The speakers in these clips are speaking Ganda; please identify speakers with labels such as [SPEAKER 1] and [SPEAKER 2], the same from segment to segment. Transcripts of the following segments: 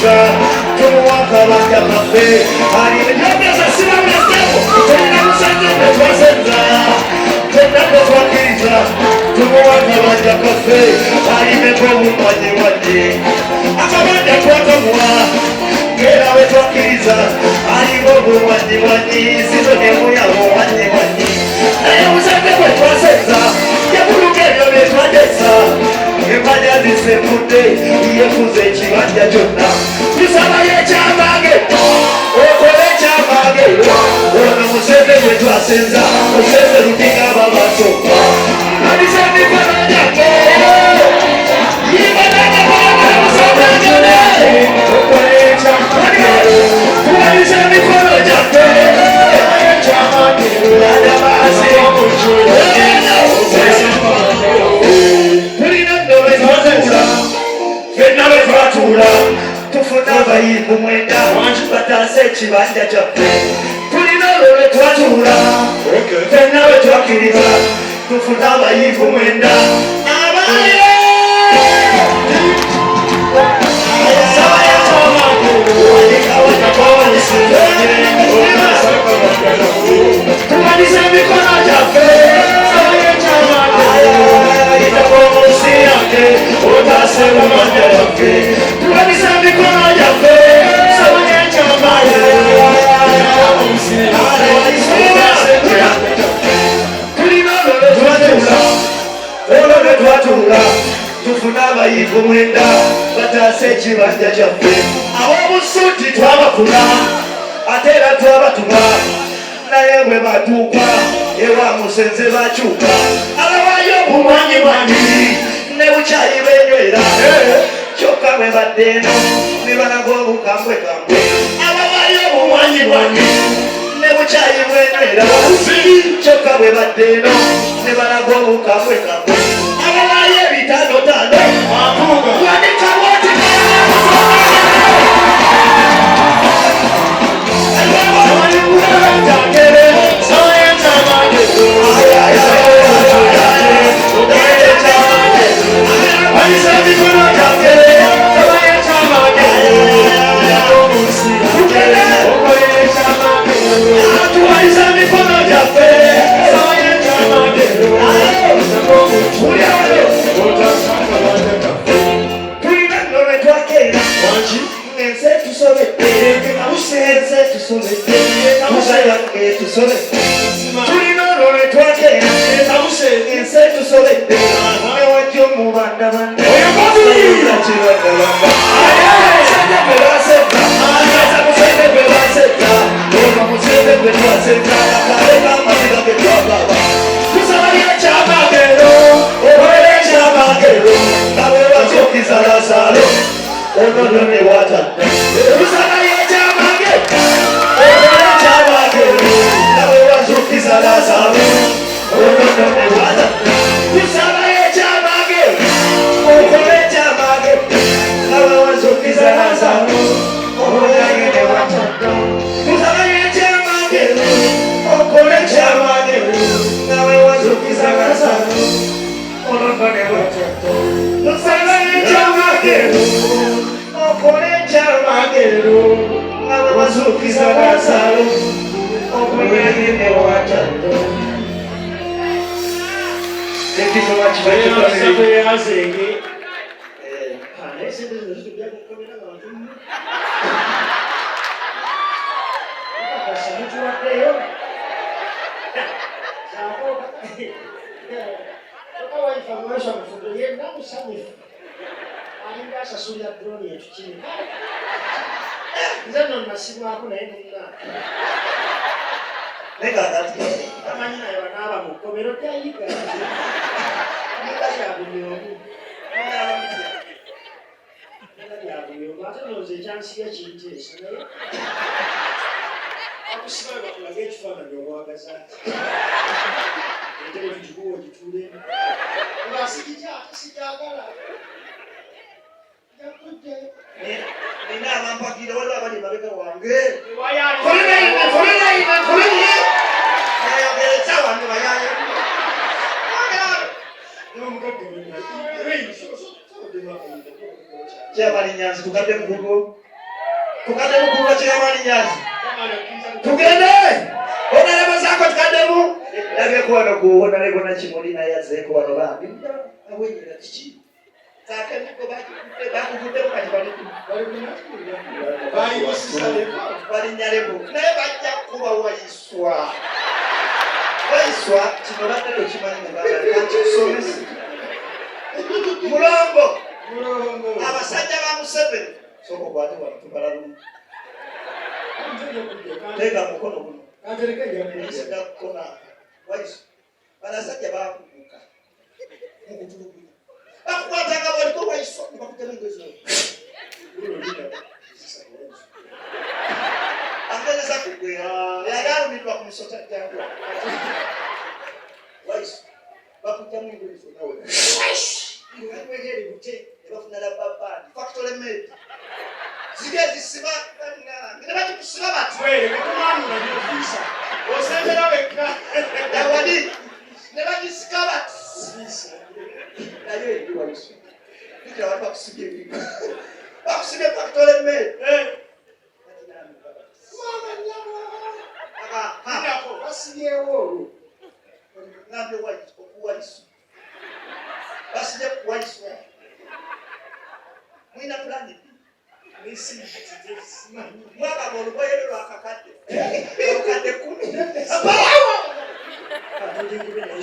[SPEAKER 1] twakkiriza tumuwaka banja kaffe ali ebyogeza sibameseko tulina musajja ne twasenza twonna ne twakkiriza tumuwaka banja kaffe alimeko obumanyimanyi akabanja twakamuwa ngera bwe twakkiriza alimu obumanyimanyi zino nemuyabo manyimanyi naye musajja bwe twasenza yabuluga ebyo bye twageza emanya zisefudde yefuza ekibanja kyonna tusabayo ekyamage okole ekyamage ono museve bwe twasenza museve lutinga babaso alisa emikono gyaffe yibanagabaga musevegene okole ekyamage tuwalisa emikono gyaffe ekyamage adabaasi tufuna abayimbu mwenda bataasa ekibanja kyaffe tulina olwo lwe twatuula fenna bwe twakkiriza tufuna abayimbu mwenda abaye tumalisa emikono gyaffe tumalisa emikono gyaffe tulina olwo lwe twatuula tufuna abayimbu mwenda bataasa ekibanja kyaffe ab'obusuuti twabafuna ate era twabatuma naye bwe batuuka ewa musenze bakyuka abawaayo obumwanyimanyi ne bukyayi benywera kyokka bwe badde eno ne balaga obukambwekambwe abawaayo obumwanyimanyi ne bukyayi bwenywera kyokka bwe badde eno ne balaga obukambwekambwe abawaayo ebitanootano tulina olwo lwe twateera ensi etusobedde newajja omubandabanda musajja gwe basetta musajja gwe basetta ono musajja gwe twasetta akale kamaziga ge twagaba tusabayo ekyamagero okolera ekyamagero nga bwe bazuukiza Lazaalo ono nno ne watadda tusabayo ekyamagero okolera ekyamagero nga bwe bazuukiza Lazaalo ono nno ne watadda tusabayo ekyamagero okolera ekyamagero nga bwe bazuukiza Lazaalo ono ne watadda tusabayo ekyamagero okolera ekyamagero nga bwe bazuukiza Lazaalo ono nno ne watadda tusabayo ekyamagero okole ekyamagero nga bwe bazuukiza Lazaalo okulwanye ne watadde
[SPEAKER 2] asasulira drone etukini nze nno nasibwako naye munna tamanyi naye banaaba mu kkomero tyayiga lyabulyomu lyabulyomu ate nooza ekyansiya kinteesa naye akusibayo bakulaga ekifaananyi obwagaza ate entebe gitukuwa ogituulemu obasigija ate sijagala
[SPEAKER 1] nina abampagira waliwo abali emabega wange nayogereza wange bayaye kyabali nyanzi tukadde mugugo tukademu kuva chiramani nyazi tugende onalema zako tukademu labeko wano kuona leko na chimuli na yazeko wano bambi awenyera tichi take niko bakuvudde mukati bali nyaleko naye bajja kuba wayiswa kino badde tokimanyi mubakankikusomesa mulongo abasajja ba Museveni soko kwate wano tubala lumu tega mukono guno isida kona waiso abasajja bakubuka mukutulugunya bakukwatanga baliko waiso nibakutema engozi angeza kugwera yayalumidwa ku musota jangu waiso bakutema engozi nawe ngwegeri bute ebafuna la babani factory made zigezi siba nabati kusiba batu
[SPEAKER 2] Wele kumani unajifisa osembera weka
[SPEAKER 1] dawadi nabati sikaba nayo ndi waiso ndio watu kusibye vipi bakusibye factory made mama nyama hapo basibyewo nabyo waiso basije kuwaiswa mwina plani nisi mwaka boluboyero lwakakadde okadde kumi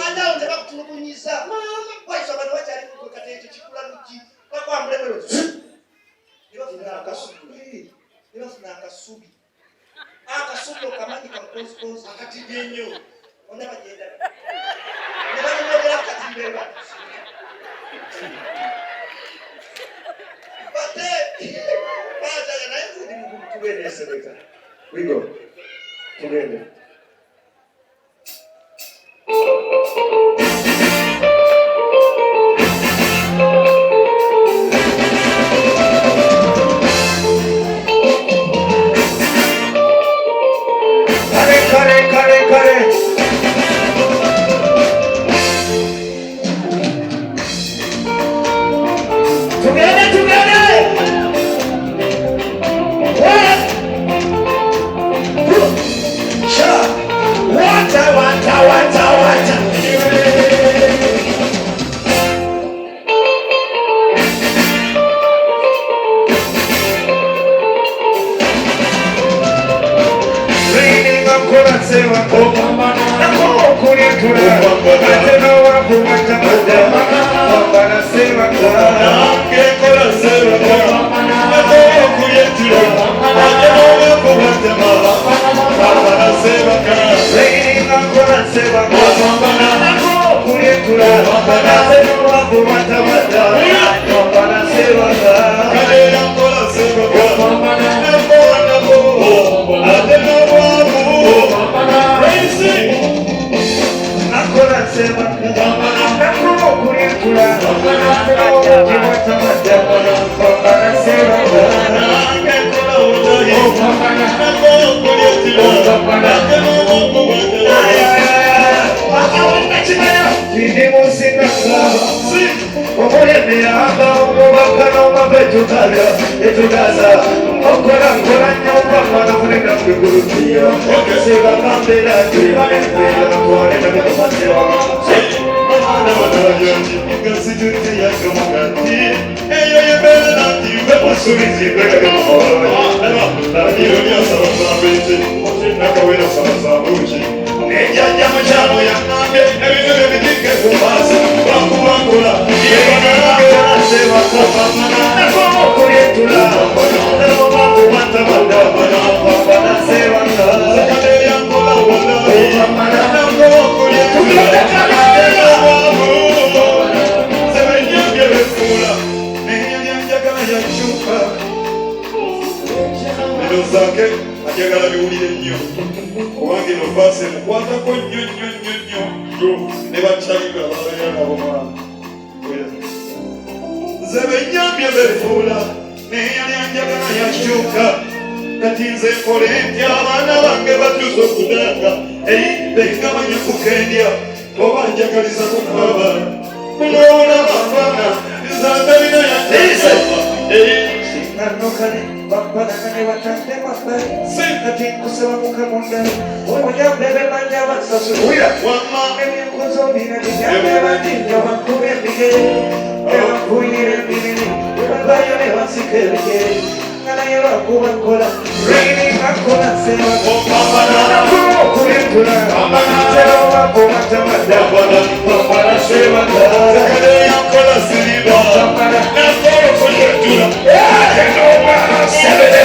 [SPEAKER 1] anda onde bakutulugunyiza waiswa bano bakyali kukate ekyo kikula luki bakwambulemero nibafuna akasubi okamanyi kakonsikonsi akatidde ennyo onda bagenda nebanyogera akatimbeeba we go together. Kare. Together. Wata. Raining on Kurasewa, Nako Kuritura, Atenowa Pumatamada, Pambana Seva, Nake Kurasewa, Nako Kuritura, Atenowa Pumatamada, Pambana Seva, Raining on Kurasewa, Nako Kuritura, Atenowa Pumatamada, Pambana Seva, Kadea Kurasewa, kanokane bakwanane watande mapari kati kusaba mukamundani oya bebe manja basasu oya wama mimi kuzobina dinyame bandinja bakube bige ewa kuyire bigini bayo ne wasikeke ngana yewa kubakola reini kakola sewa kopamana kuritula sewa kumatamada kopala sewa kakade yakola siliba na koro kuritula sebede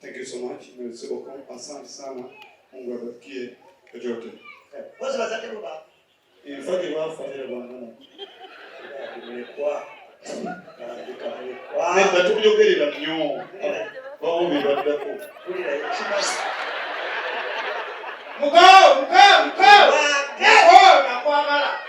[SPEAKER 3] Thank you so much. Merci beaucoup. Asante sana. Mungu akubariki yote.
[SPEAKER 1] Wazo wazake baba.
[SPEAKER 3] Ifanye wafanye bwana.
[SPEAKER 1] Kwa.
[SPEAKER 3] Nenda tukujogeli la mnyo. Baombi baada ko.
[SPEAKER 2] Mkao. Na kwa mara.